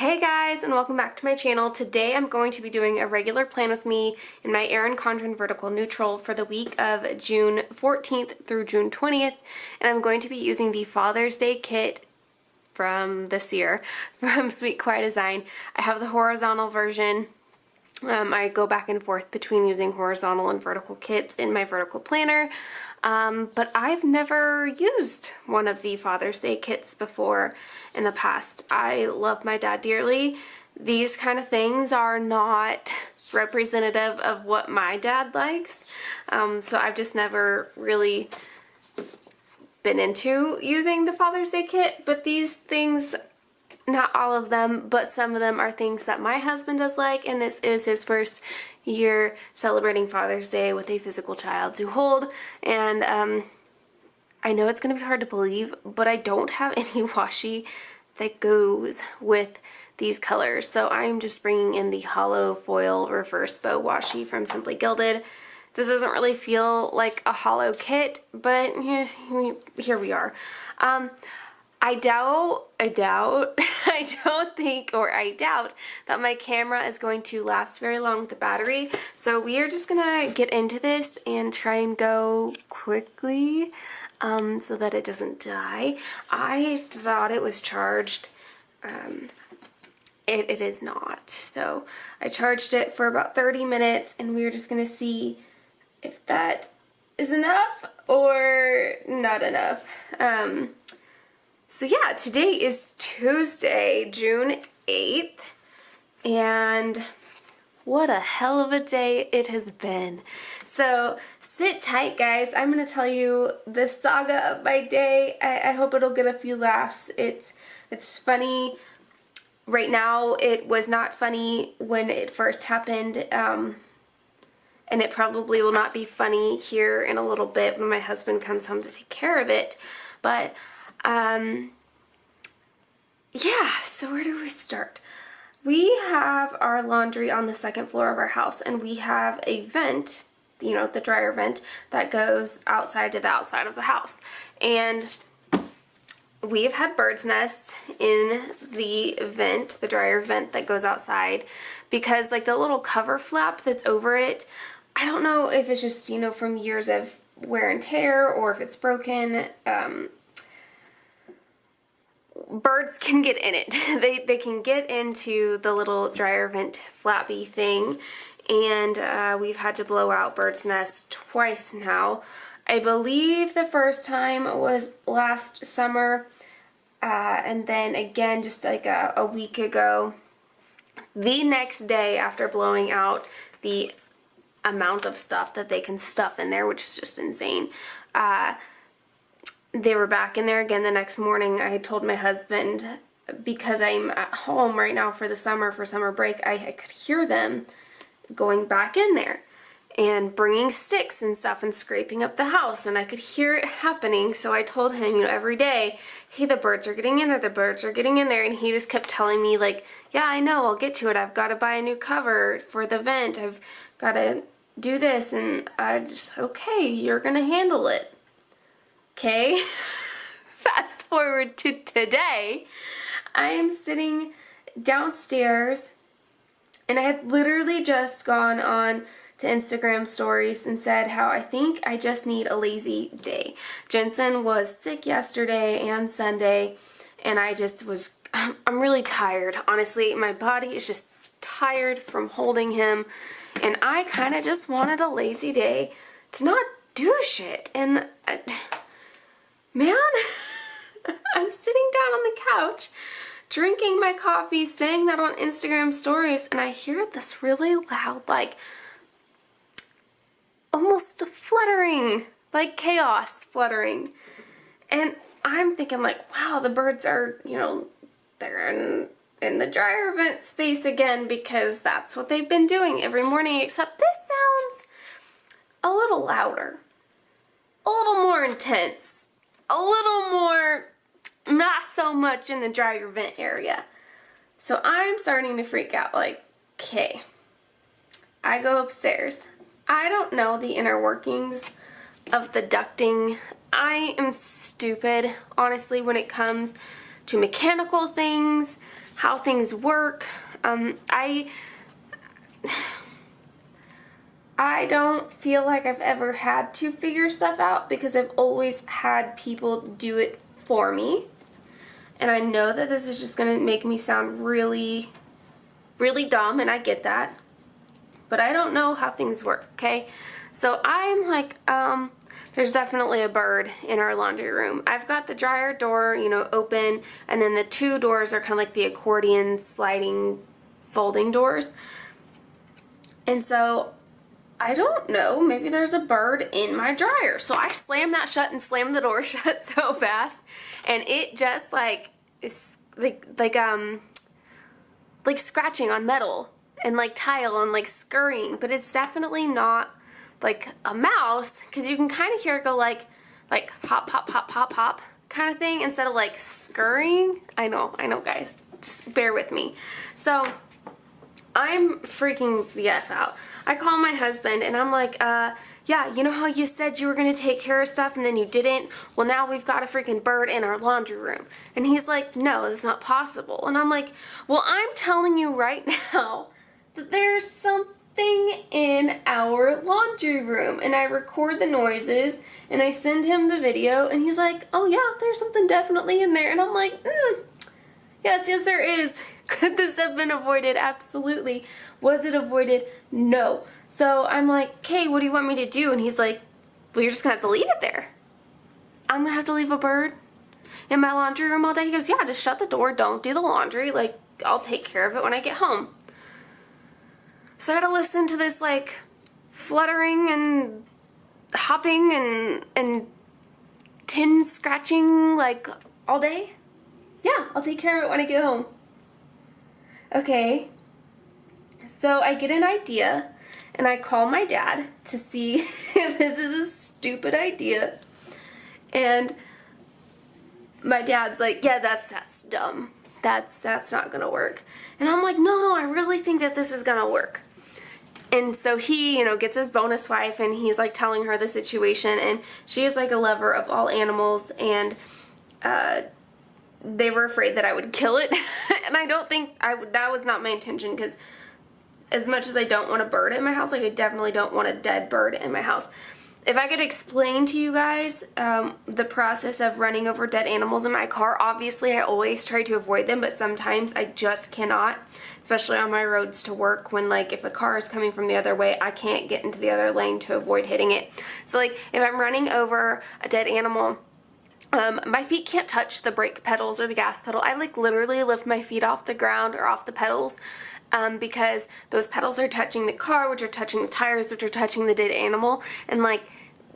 Hey guys, and welcome back to my channel. Today I'm going to be doing a regular plan with me in my Erin Condren Vertical Neutral for the week of June 14th through June 20th, and I'm going to be using the Father's Day kit from this year from Sweet Kawaii Design. I have the horizontal version. I go back and forth between using horizontal and vertical kits in my vertical planner, but I've never used one of the Father's Day kits before in the past. I love my dad dearly. These kind of things are not representative of what my dad likes, so I've just never really been into using the Father's Day kit, but these things, not all of them, but some of them are things that my husband does like, and this is his first year celebrating Father's Day with a physical child to hold, and I know it's going to be hard to believe, but I don't have any washi that goes with these colors, so I'm just bringing in the hollow foil reverse bow washi from Simply Gilded. This doesn't really feel like a hollow kit, but here we are. I doubt that my camera is going to last very long with the battery, so we are just gonna get into this and try and go quickly so that it doesn't die. I thought it was charged. It is not, so I charged it for about 30 minutes, and we are just gonna see if that is enough or not enough. So yeah, today is Tuesday, June 8th, and what a hell of a day it has been. So sit tight, guys. I'm going to tell you the saga of my day. I hope it'll get a few laughs. It's funny. Right now, it was not funny when it first happened, and it probably will not be funny here in a little bit when my husband comes home to take care of it, but yeah, so where do we start? We have our laundry on the second floor of our house, and we have a vent, you know, the dryer vent that goes outside to the outside of the house. And we've had birds' nest in the vent, the dryer vent that goes outside, because like the little cover flap that's over it, I don't know if it's just, you know, from years of wear and tear or if it's broken. Birds can get in it. They can get into the little dryer vent flappy thing, and we've had to blow out birds' nests twice now. I believe the first time was last summer, and then again just like a week ago. The next day after blowing out the amount of stuff that they can stuff in there, which is just insane, they were back in there again the next morning. I told my husband, because I'm at home right now for the summer, for summer break, I could hear them going back in there and bringing sticks and stuff and scraping up the house, and I could hear it happening. So I told him, you know, every day, hey, the birds are getting in there, the birds are getting in there, and he just kept telling me like, yeah, I know, I'll get to it, I've got to buy a new cover for the vent, I've got to do this, and I just, okay, you're gonna handle it. Okay, fast forward to today. I am sitting downstairs, and I had literally just gone on to Instagram stories and said how I think I just need a lazy day. Jensen was sick yesterday and Sunday, and I just was, I'm really tired. Honestly, my body is just tired from holding him, and I kind of just wanted a lazy day to not do shit. And man, I'm sitting down on the couch, drinking my coffee, saying that on Instagram stories, and I hear this really loud, like, almost fluttering, like chaos fluttering. And I'm thinking like, wow, the birds are, you know, they're in the dryer vent space again, because that's what they've been doing every morning, except this sounds a little louder, a little more intense, a little more, not so much in the dryer vent area. So I'm starting to freak out, like, okay, I go upstairs. I don't know the inner workings of the ducting. I am stupid, honestly, when it comes to mechanical things, how things work. I don't feel like I've ever had to figure stuff out because I've always had people do it for me. And I know that this is just going to make me sound really, really dumb, and I get that. But I don't know how things work, okay? So I'm like, there's definitely a bird in our laundry room. I've got the dryer door, you know, open, and then the two doors are kind of like the accordion sliding folding doors. And so I don't know, maybe there's a bird in my dryer. So I slammed that shut and slammed the door shut so fast, and it just like is like scratching on metal and like tile and like scurrying, but it's definitely not like a mouse, because you can kind of hear it go like hop hop hop hop hop kind of thing instead of like scurrying. I know guys, just bear with me. So I'm freaking the F out. I call my husband and I'm like, yeah, you know how you said you were going to take care of stuff and then you didn't? Well, now we've got a freaking bird in our laundry room. And he's like, no, it's not possible. And I'm like, well, I'm telling you right now that there's something in our laundry room. And I record the noises and I send him the video and he's like, oh yeah, there's something definitely in there. And I'm like, yes, there is. Could this have been avoided? Absolutely. Was it avoided? No. So I'm like, okay, what do you want me to do? And he's like, well, you're just gonna have to leave it there. I'm gonna have to leave a bird in my laundry room all day? He goes, yeah, just shut the door, don't do the laundry, like, I'll take care of it when I get home. So I gotta listen to this, like, fluttering and hopping and tin scratching, like, all day? Yeah, I'll take care of it when I get home. Okay, so I get an idea, and I call my dad to see if this is a stupid idea, and my dad's like, yeah, that's dumb. That's not gonna work. And I'm like, no, I really think that this is gonna work. And so he, you know, gets his bonus wife, and he's like telling her the situation, and she is like a lover of all animals, and they were afraid that I would kill it. And I don't think that was not my intention, because as much as I don't want a bird in my house, like I definitely don't want a dead bird in my house. If I could explain to you guys the process of running over dead animals in my car, obviously I always try to avoid them, but sometimes I just cannot, especially on my roads to work, when like if a car is coming from the other way, I can't get into the other lane to avoid hitting it. So like if I'm running over a dead animal, my feet can't touch the brake pedals or the gas pedal. I like literally lift my feet off the ground or off the pedals, because those pedals are touching the car, which are touching the tires, which are touching the dead animal. And like,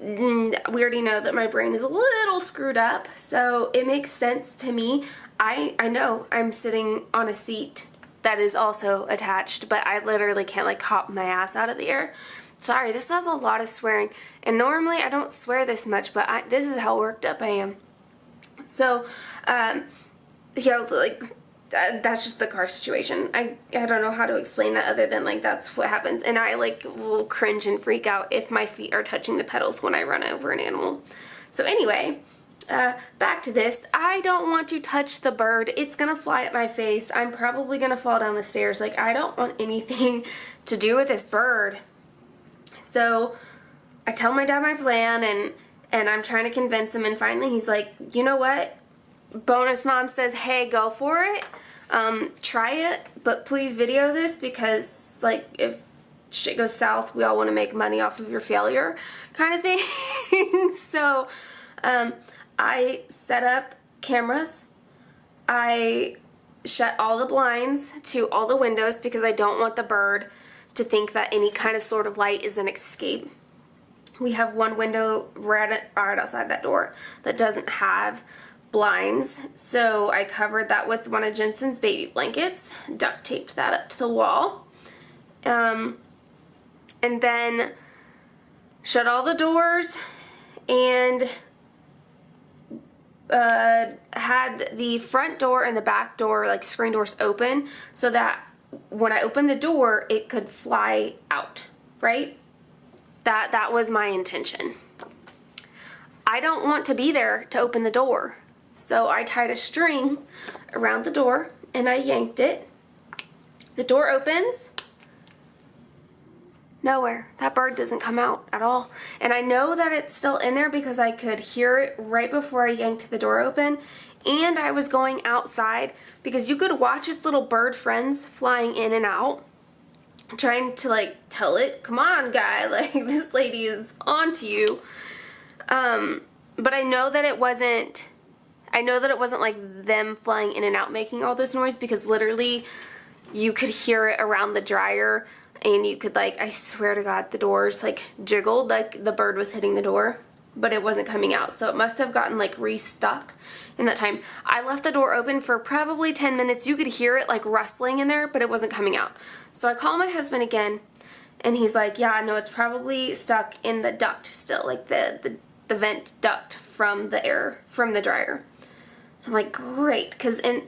we already know that my brain is a little screwed up, so it makes sense to me. I know I'm sitting on a seat that is also attached, but I literally can't like hop my ass out of the air. Sorry, this has a lot of swearing, and normally I don't swear this much, but this is how worked up I am. So, you know, like, that's just the car situation. I don't know how to explain that other than, like, that's what happens. And I, like, will cringe and freak out if my feet are touching the pedals when I run over an animal. So anyway, back to this. I don't want to touch the bird. It's gonna fly at my face. I'm probably gonna fall down the stairs. Like, I don't want anything to do with this bird. So I tell my dad my plan, and I'm trying to convince him, and finally he's like, you know what? Bonus mom says, hey, go for it. Try it, but please video this, because like if shit goes south, we all want to make money off of your failure kind of thing. So I set up cameras. I shut all the blinds to all the windows, because I don't want the bird to think that any kind of sort of light is an escape. We have one window right outside that door that doesn't have blinds, so I covered that with one of Jensen's baby blankets, duct taped that up to the wall, and then shut all the doors, and had the front door and the back door, like screen doors, open, so that when I opened the door, it could fly out, right? That was my intention. I don't want to be there to open the door. So I tied a string around the door, and I yanked it. The door opens. Nowhere. That bird doesn't come out at all. And I know that it's still in there because I could hear it right before I yanked the door open. And I was going outside because you could watch its little bird friends flying in and out, trying to like tell it, come on guy, like this lady is on to you. But I know that it wasn't like them flying in and out making all this noise, because literally you could hear it around the dryer. And you could, like, I swear to God, the doors, like, jiggled, like the bird was hitting the door, but it wasn't coming out. So it must have gotten, like, restuck in that time. I left the door open for probably 10 minutes. You could hear it, like, rustling in there, but it wasn't coming out. So I call my husband again, and he's like, yeah, no, it's probably stuck in the duct still, like, the vent duct from the air, from the dryer. I'm like, great, because in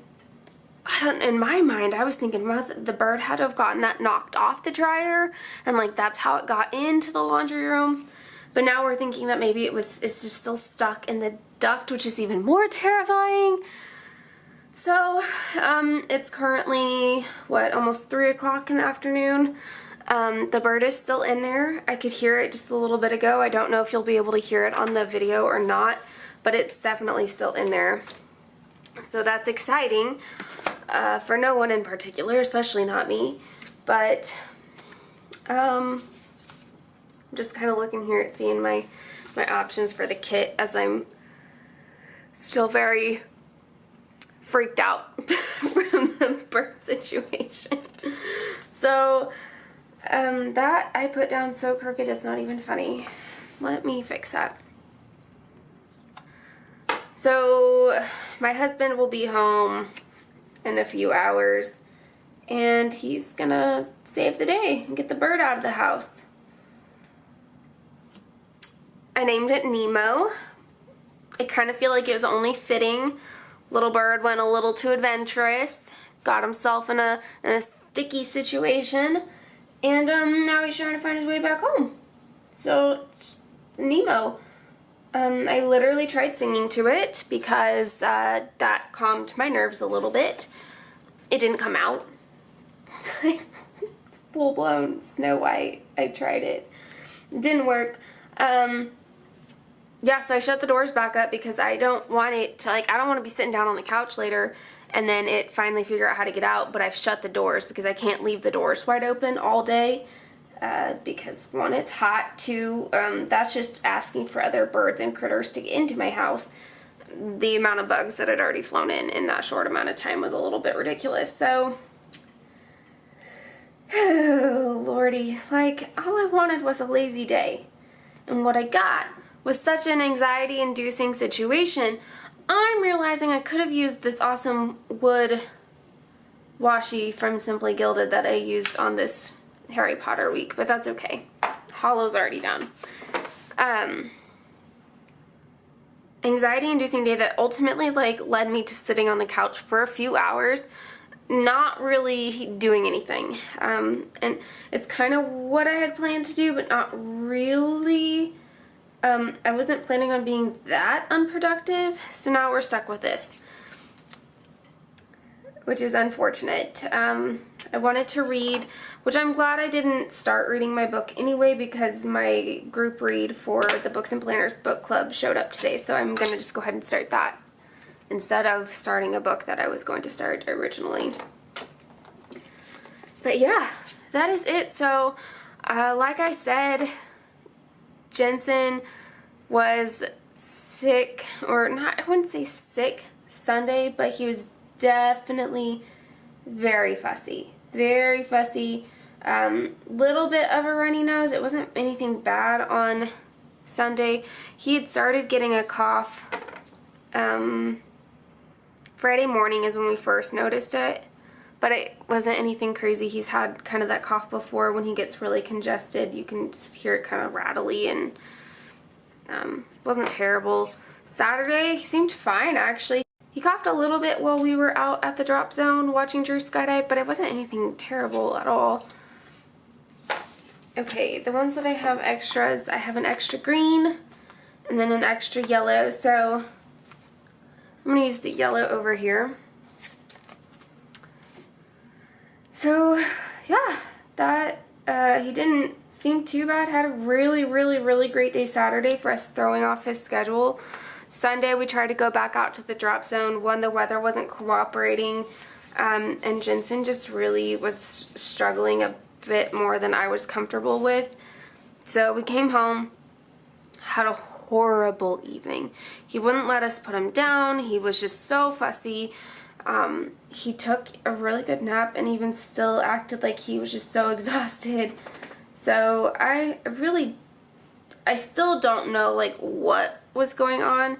my mind, I was thinking, well, the bird had to have gotten that knocked off the dryer, and like that's how it got into the laundry room. But now we're thinking that maybe it's just still stuck in the duct, which is even more terrifying. So it's currently almost 3 o'clock in the afternoon. The bird is still in there. I could hear it just a little bit ago. I don't know if you'll be able to hear it on the video or not, but it's definitely still in there. So that's exciting. For no one in particular, especially not me, but I'm just kind of looking here at seeing my options for the kit, as I'm still very freaked out from the bird situation. So that I put down so crooked it's not even funny. Let me fix that. So my husband will be home in a few hours, and he's gonna save the day and get the bird out of the house. I named it Nemo. I kind of feel like it was only fitting. Little bird went a little too adventurous, got himself in a sticky situation, and now he's trying to find his way back home. So it's Nemo. I literally tried singing to it because that calmed my nerves a little bit. It didn't come out. Full-blown Snow White. I tried it. It didn't work. Yeah, so I shut the doors back up because I don't want it to, like, I don't want to be sitting down on the couch later and then it finally figure out how to get out, but I've shut the doors because I can't leave the doors wide open all day. Because one, it's hot, two, that's just asking for other birds and critters to get into my house. The amount of bugs that had already flown in that short amount of time was a little bit ridiculous. So, oh lordy, like all I wanted was a lazy day, and what I got was such an anxiety-inducing situation. I'm realizing I could have used this awesome wood washi from Simply Gilded that I used on this Harry Potter week, but that's okay. Hollow's already done. Anxiety-inducing day that ultimately like led me to sitting on the couch for a few hours, not really doing anything. And it's kind of what I had planned to do, but not really. I wasn't planning on being that unproductive, so now we're stuck with this, which is unfortunate. I wanted to read, which I'm glad I didn't start reading my book anyway, because my group read for the Books and Planners book club showed up today, so I'm going to just go ahead and start that instead of starting a book that I was going to start originally. But yeah, that is it. So like I said, Jensen was sick, or not, I wouldn't say sick Sunday, but he was definitely very fussy. Very fussy. Little bit of a runny nose. It wasn't anything bad on Sunday. He had started getting a cough. Friday morning is when we first noticed it, but it wasn't anything crazy. He's had kind of that cough before when he gets really congested. You can just hear it kind of rattly, and wasn't terrible. Saturday, he seemed fine actually. He coughed a little bit while we were out at the drop zone watching Drew skydive, but it wasn't anything terrible at all. Okay, the ones that I have extras, I have an extra green and then an extra yellow. So I'm going to use the yellow over here. So yeah, that he didn't seem too bad. Had a really great day Saturday for us throwing off his schedule. Sunday we tried to go back out to the drop zone when the weather wasn't cooperating, and Jensen just really was struggling a bit more than I was comfortable with. So we came home, had a horrible evening. He wouldn't let us put him down. He was just so fussy. He took a really good nap and even still acted like he was just so exhausted. So I still don't know like what was going on.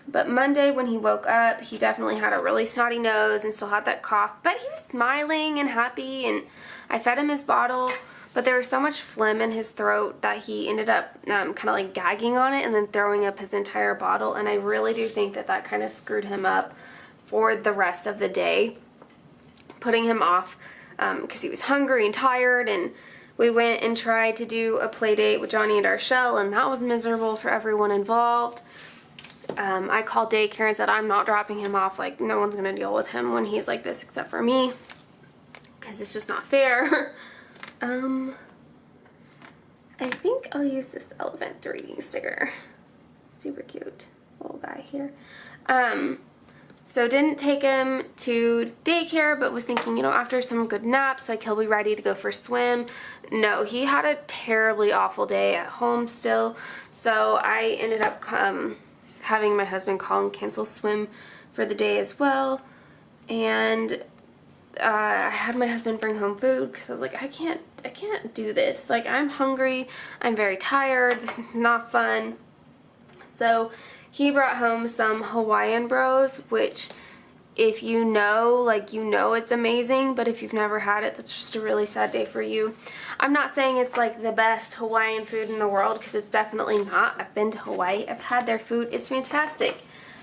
But Monday when he woke up, he definitely had a really snotty nose and still had that cough, but he was smiling and happy, and I fed him his bottle, but there was so much phlegm in his throat that he ended up kind of like gagging on it and then throwing up his entire bottle, and I really do think that that kind of screwed him up for the rest of the day, putting him off because he was hungry and tired. And we went and tried to do a play date with Johnny and Arshelle, and that was miserable for everyone involved. I called daycare and said I'm not dropping him off, like no one's gonna deal with him when he's like this except for me, because it's just not fair. I think I'll use this elephant reading sticker. Super cute little guy here. So didn't take him to daycare, but was thinking, you know, after some good naps, like he'll be ready to go for a swim. No, he had a terribly awful day at home still. So I ended up having my husband call and cancel swim for the day as well. And I had my husband bring home food because I was like, I can't do this. Like, I'm hungry. I'm very tired. This is not fun. So he brought home some Hawaiian Bros, which if you know, like, you know it's amazing, but if you've never had it, that's just a really sad day for you. I'm not saying it's like the best Hawaiian food in the world, because it's definitely not. I've been to Hawaii. I've had their food. It's fantastic.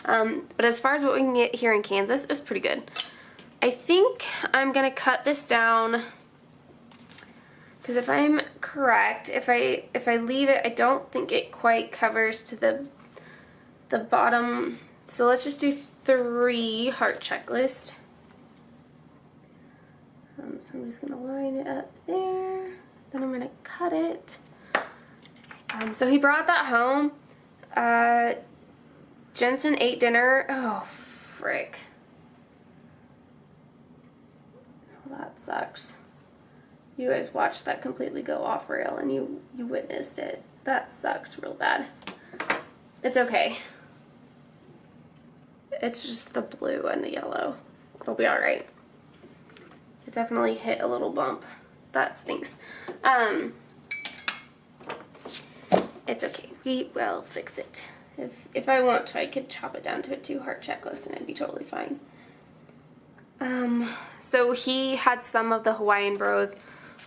But as far as what we can get here in Kansas, it's pretty good. I think I'm going to cut this down, because if I'm correct, if I leave it, I don't think it quite covers to the bottom. So let's just do 3 heart checklist. So I'm just going to line it up there. Then I'm going to cut it. So he brought that home. Jensen ate dinner. Oh, frick. Well, that sucks. You guys watched that completely go off rail and you witnessed it. That sucks real bad. It's okay. It's just the blue and the yellow. It'll be alright. It definitely hit a little bump. That stinks. It's okay. We will fix it. If I want to, I could chop it down to a 2 heart checklist and it'd be totally fine. So he had some of the Hawaiian Bros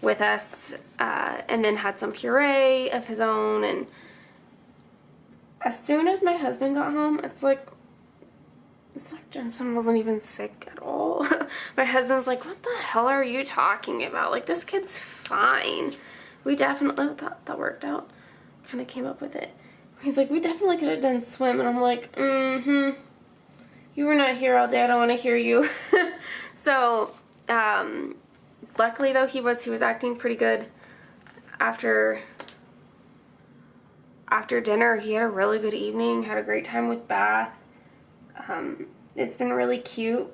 with us, and then had some puree of his own, and as soon as my husband got home, it's like Jensen wasn't even sick at all. My husband's like, what the hell are you talking about? Like, this kid's fine. We definitely, that worked out. Kind of came up with it. He's like, we definitely could have done swim. And I'm like, you were not here all day. I don't want to hear you. So, luckily though, he was acting pretty good after dinner. He had a really good evening, had a great time with Bath. It's been really cute.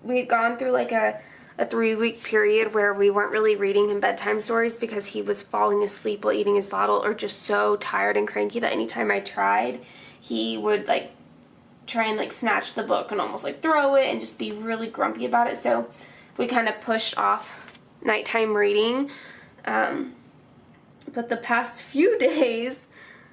We had gone through like a 3-week period where we weren't really reading him bedtime stories because he was falling asleep while eating his bottle, or just so tired and cranky that anytime I tried, he would like try and like snatch the book and almost like throw it and just be really grumpy about it. So we kind of pushed off nighttime reading. But the past few days,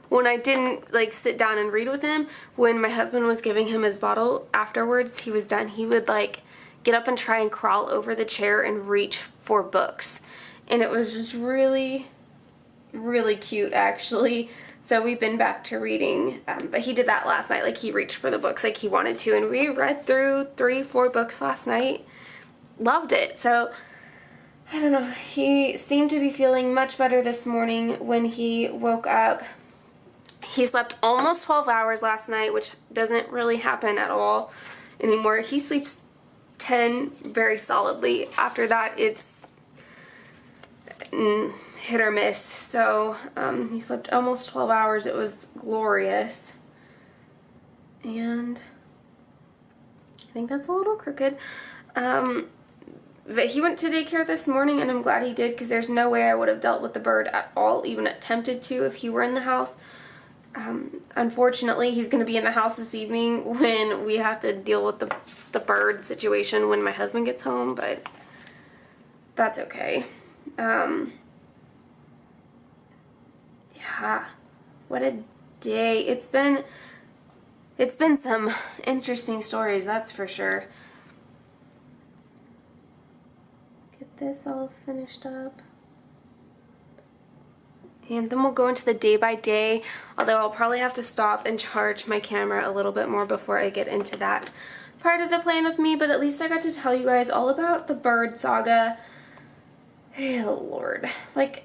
when I didn't like sit down and read with him, when my husband was giving him his bottle afterwards, he was done, he would like get up and try and crawl over the chair and reach for books. And it was just really, really cute actually. So we've been back to reading, but he did that last night. Like, he reached for the books like he wanted to, and we read through 3-4 books last night. Loved it. So I don't know, he seemed to be feeling much better this morning when he woke up. He slept almost 12 hours last night, which doesn't really happen at all anymore. He sleeps 10 very solidly. After that, it's hit or miss. So he slept almost 12 hours. It was glorious. And I think that's a little crooked. But he went to daycare this morning, and I'm glad he did, because there's no way I would have dealt with the bird at all, even attempted to, if he were in the house. Unfortunately, he's going to be in the house this evening when we have to deal with the bird situation when my husband gets home, but that's okay. Yeah, what a day. It's been some interesting stories, that's for sure. Get this all finished up. And then we'll go into the day by day, although I'll probably have to stop and charge my camera a little bit more before I get into that part of the plan with me, but at least I got to tell you guys all about the bird saga. Oh Lord. Like,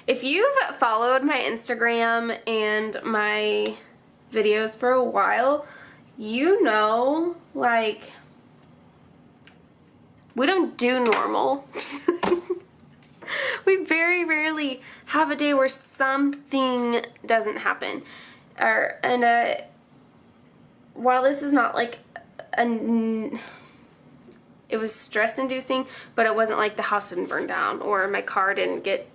if you've followed my Instagram and my videos for a while, you know, like, we don't do normal. We very rarely have a day where something doesn't happen. While this is not like it was stress inducing, but it wasn't like the house didn't burn down or my car didn't get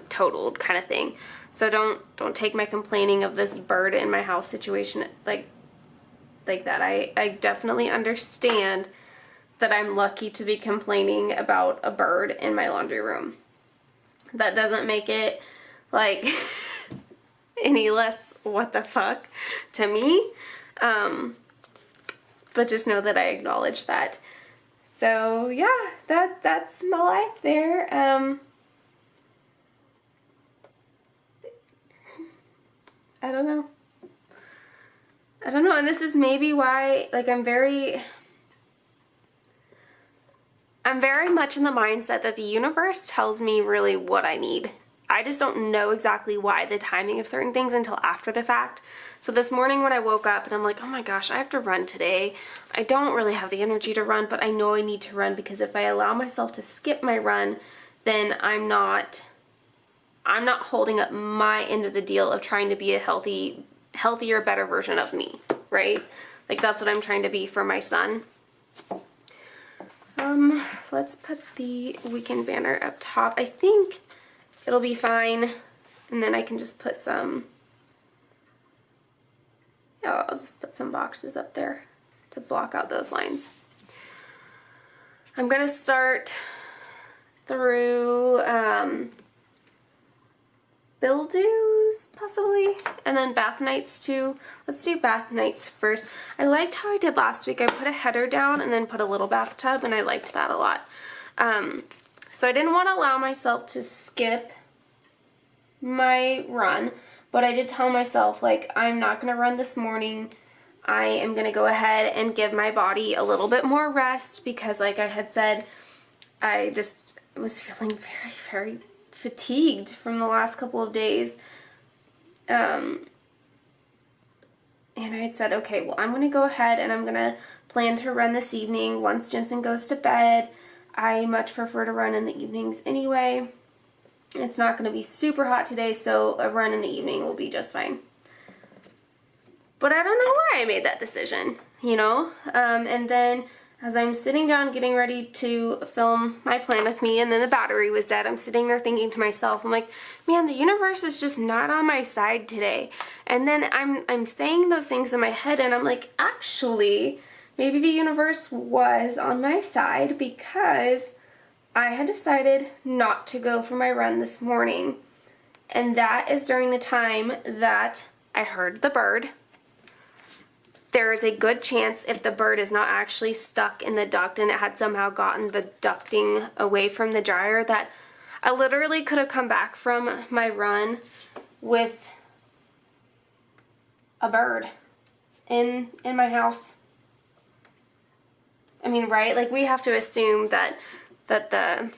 totaled kind of thing. So don't take my complaining of this bird in my house situation like that. I definitely understand that I'm lucky to be complaining about a bird in my laundry room. That doesn't make it like any less what the fuck to me. But just know that I acknowledge that. So yeah, that's my life there. I don't know, and this is maybe why, like, I'm very much in the mindset that the universe tells me really what I need. I just don't know exactly why the timing of certain things until after the fact. So this morning when I woke up and I'm like, oh my gosh, I have to run today. I don't really have the energy to run, but I know I need to run, because if I allow myself to skip my run, then I'm not holding up my end of the deal of trying to be a healthier, better version of me, right? Like, that's what I'm trying to be for my son. Let's put the weekend banner up top. I think it'll be fine, and then I can just put some, yeah, I'll just put some boxes up there to block out those lines. I'm gonna start through Build-Do's, possibly, and then bath nights too. Let's do bath nights first. I liked how I did last week. I put a header down and then put a little bathtub, and I liked that a lot. So I didn't want to allow myself to skip my run, but I did tell myself, like, I'm not going to run this morning. I am going to go ahead and give my body a little bit more rest, because, like I had said, I just was feeling very, very fatigued from the last couple of days. And I had said, okay, well, I'm going to go ahead and I'm going to plan to run this evening once Jensen goes to bed. I much prefer to run in the evenings anyway. It's not going to be super hot today, so a run in the evening will be just fine. But I don't know why I made that decision, you know? And then as I'm sitting down getting ready to film my plan with me, and then the battery was dead, I'm sitting there thinking to myself, I'm like, man, the universe is just not on my side today. And then I'm saying those things in my head, and I'm like, actually, maybe the universe was on my side, because I had decided not to go for my run this morning. And that is during the time that I heard the bird. There is a good chance, if the bird is not actually stuck in the duct and it had somehow gotten the ducting away from the dryer, that I literally could have come back from my run with a bird in my house. I mean, right? Like, we have to assume that the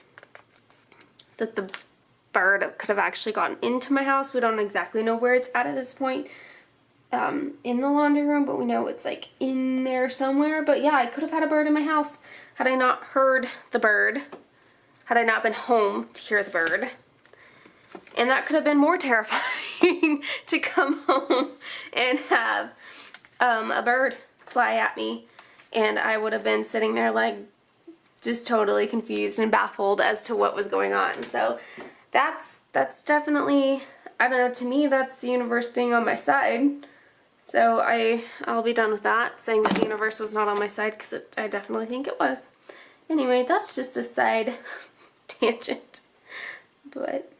bird could have actually gotten into my house. We don't exactly know where it's at this point. in the laundry room, but we know it's like in there somewhere. But yeah, I could have had a bird in my house had I not heard the bird, had I not been home to hear the bird. And that could have been more terrifying to come home and have a bird fly at me, and I would have been sitting there like just totally confused and baffled as to what was going on. So that's definitely, I don't know, to me that's the universe being on my side. So I'll be done with that, saying that the universe was not on my side, because I definitely think it was. Anyway, that's just a side tangent. But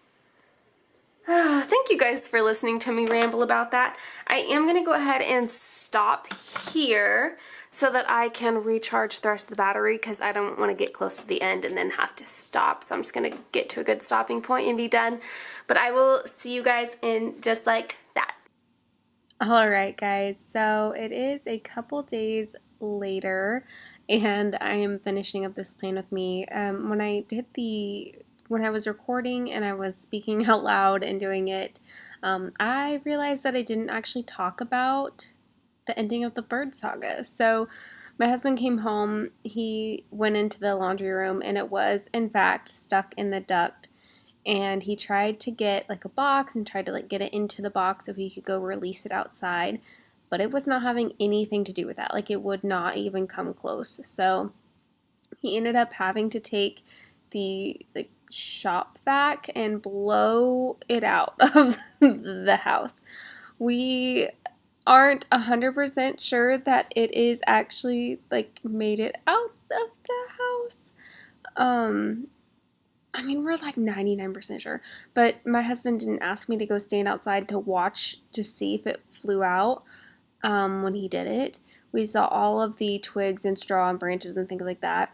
thank you guys for listening to me ramble about that. I am going to go ahead and stop here so that I can recharge the rest of the battery, because I don't want to get close to the end and then have to stop. So I'm just going to get to a good stopping point and be done. But I will see you guys in just like that. Alright guys, so it is a couple days later and I am finishing up this plan with me. When I was recording and I was speaking out loud and doing it, I realized that I didn't actually talk about the ending of the bird saga. So my husband came home, he went into the laundry room, and it was in fact stuck in the duct. And he tried to get like a box and tried to like get it into the box so he could go release it outside, but it was not having anything to do with that. Like, it would not even come close. So he ended up having to take the shop vac and blow it out of the house. We aren't 100% sure that it is actually like made it out of the house. I mean, we're like 99% sure, but my husband didn't ask me to go stand outside to watch to see if it flew out when he did it. We saw all of the twigs and straw and branches and things like that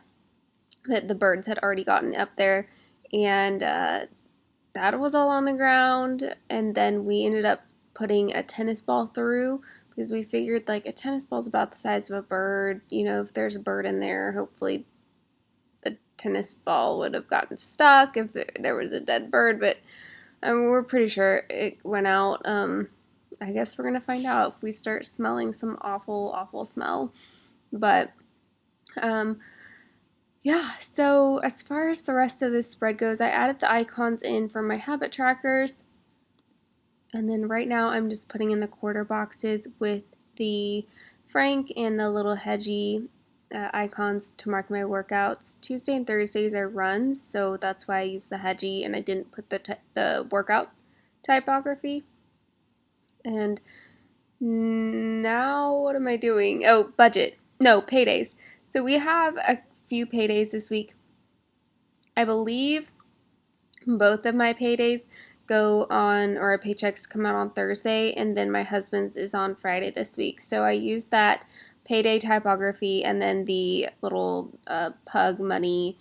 the birds had already gotten up there, and that was all on the ground. And then we ended up putting a tennis ball through, because we figured like a tennis ball is about the size of a bird. You know, if there's a bird in there, hopefully the tennis ball would have gotten stuck if there was a dead bird, but we're pretty sure it went out. I guess we're gonna find out if we start smelling some awful smell. But yeah, so as far as the rest of this spread goes, I added the icons in for my habit trackers, and then right now I'm just putting in the quarter boxes with the Frank and the little hedgy icons to mark my workouts. Tuesday and Thursdays are runs, so that's why I use the hedgy and I didn't put the workout typography. And now what am I doing? Oh, paydays. So we have a few paydays this week. I believe both of my paydays go on, or our paychecks come out on Thursday, and then my husband's is on Friday this week. So I use that payday typography and then the little pug money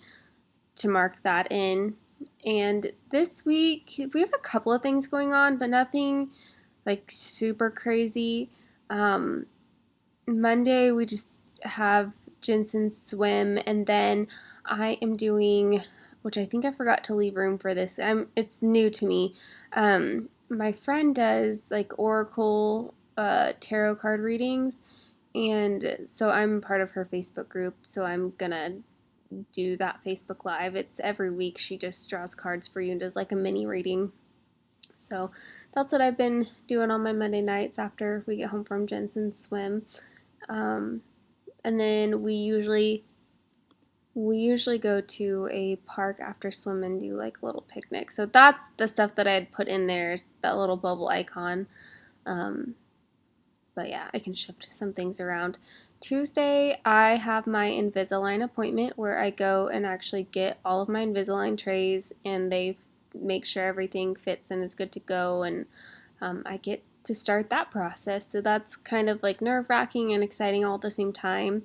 to mark that in. And this week we have a couple of things going on, but nothing like super crazy. Monday we just have Jensen's swim, and then I am doing, which I think I forgot to leave room for this. It's new to me. My friend does like Oracle tarot card readings, and so I'm part of her Facebook group, so I'm gonna do that Facebook Live. It's every week. She just draws cards for you and does like a mini reading. So that's what I've been doing on my Monday nights after we get home from Jensen's swim. And then we usually go to a park after swim and do like a little picnic. So that's the stuff that I had put in there, that little bubble icon. But yeah, I can shift some things around. Tuesday, I have my Invisalign appointment where I go and actually get all of my Invisalign trays, and they make sure everything fits and is good to go, and I get to start that process. So that's kind of like nerve-wracking and exciting all at the same time.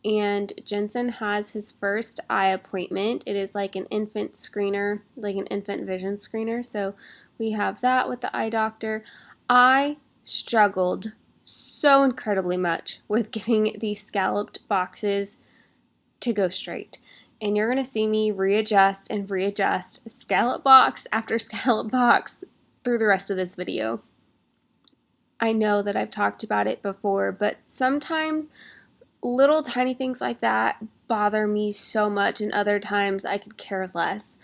And Jensen has his first eye appointment. It is like an infant screener, like an infant vision screener. So we have that with the eye doctor. I struggled so incredibly much with getting these scalloped boxes to go straight. And you're going to see me readjust scallop box after scallop box through the rest of this video. I know that I've talked about it before, but sometimes little tiny things like that bother me so much, and other times I could care less.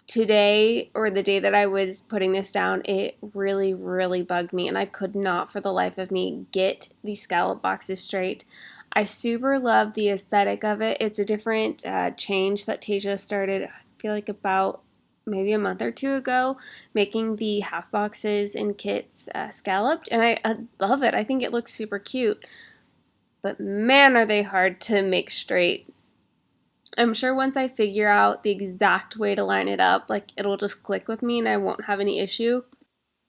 Today, or the day that I was putting this down, it really, really bugged me, and I could not for the life of me get these scallop boxes straight. I super love the aesthetic of it. It's a different change that Tasia started, I feel like about maybe a month or two ago, making the half boxes and kits scalloped, and I love it. I think it looks super cute, but man, are they hard to make straight. I'm sure once I figure out the exact way to line it up, like it'll just click with me and I won't have any issue.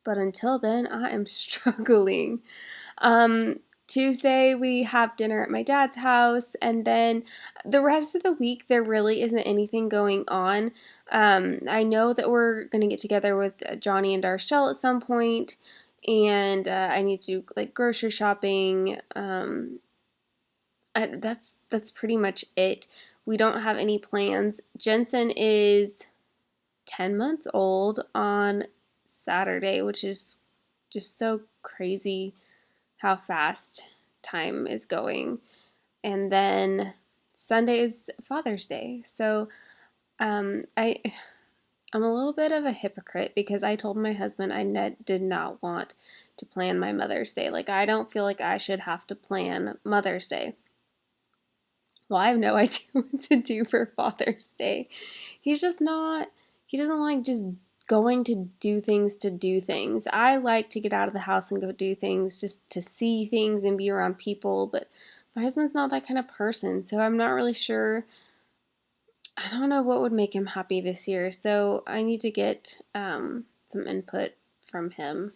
But until then, I am struggling. Tuesday, we have dinner at my dad's house, and then the rest of the week, there really isn't anything going on. I know that we're going to get together with Johnny and Darshell at some point, and I need to do like grocery shopping. That's pretty much it. We don't have any plans. Jensen is 10 months old on Saturday, which is just so crazy how fast time is going. And then Sunday is Father's Day. So I'm a little bit of a hypocrite because I told my husband I did not want to plan my Mother's Day. Like, I don't feel like I should have to plan Mother's Day. Well, I have no idea what to do for Father's Day. He doesn't like just going to do things to do things. I like to get out of the house and go do things, just to see things and be around people, but my husband's not that kind of person, so I'm not really sure. I don't know what would make him happy this year, so I need to get some input from him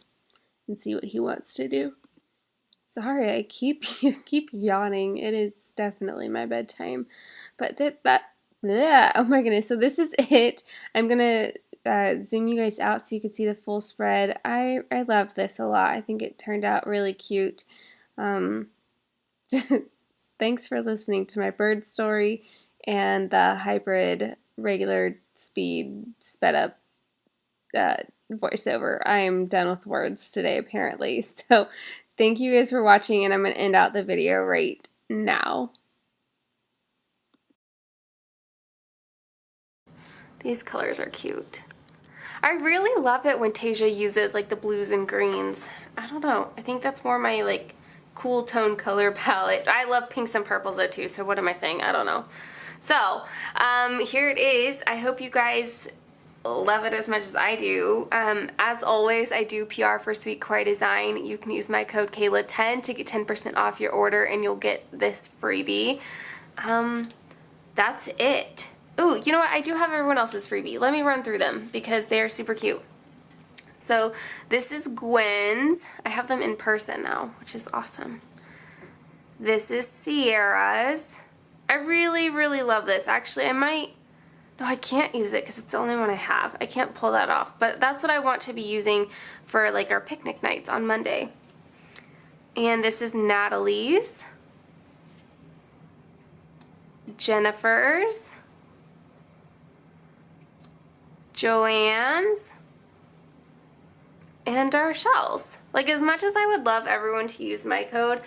and see what he wants to do. Sorry, I keep yawning. It is definitely my bedtime. But bleh, oh my goodness. So this is it. I'm going to zoom you guys out so you can see the full spread. I love this a lot. I think it turned out really cute. Thanks for listening to my bird story and the hybrid regular speed sped up voiceover. I am done with words today, apparently. So thank you guys for watching, and I'm going to end out the video right now. These colors are cute. I really love it when Tasia uses like the blues and greens. I don't know. I think that's more my like cool tone color palette. I love pinks and purples though too, so what am I saying? I don't know. So, here it is. I hope you guys love it as much as I do. As always, I do PR for Sweet Kawaii Design. You can use my code Kayla10 to get 10% off your order, and you'll get this freebie. That's it. Ooh, you know what? I do have everyone else's freebie. Let me run through them because they're super cute. So this is Gwen's. I have them in person now, which is awesome. This is Sierra's. I really, really love this. Actually, no, I can't use it because it's the only one I have. I can't pull that off, but that's what I want to be using for like our picnic nights on Monday. And this is Natalie's, Jennifer's, Joanne's, and Darshell's. Like, as much as I would love everyone to use my code,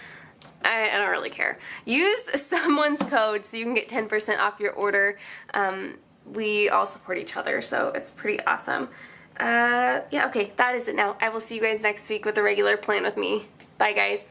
I don't really care. Use someone's code so you can get 10% off your order. We all support each other, so it's pretty awesome. Yeah, okay, that is it now. I will see you guys next week with a regular plan with me. Bye, guys.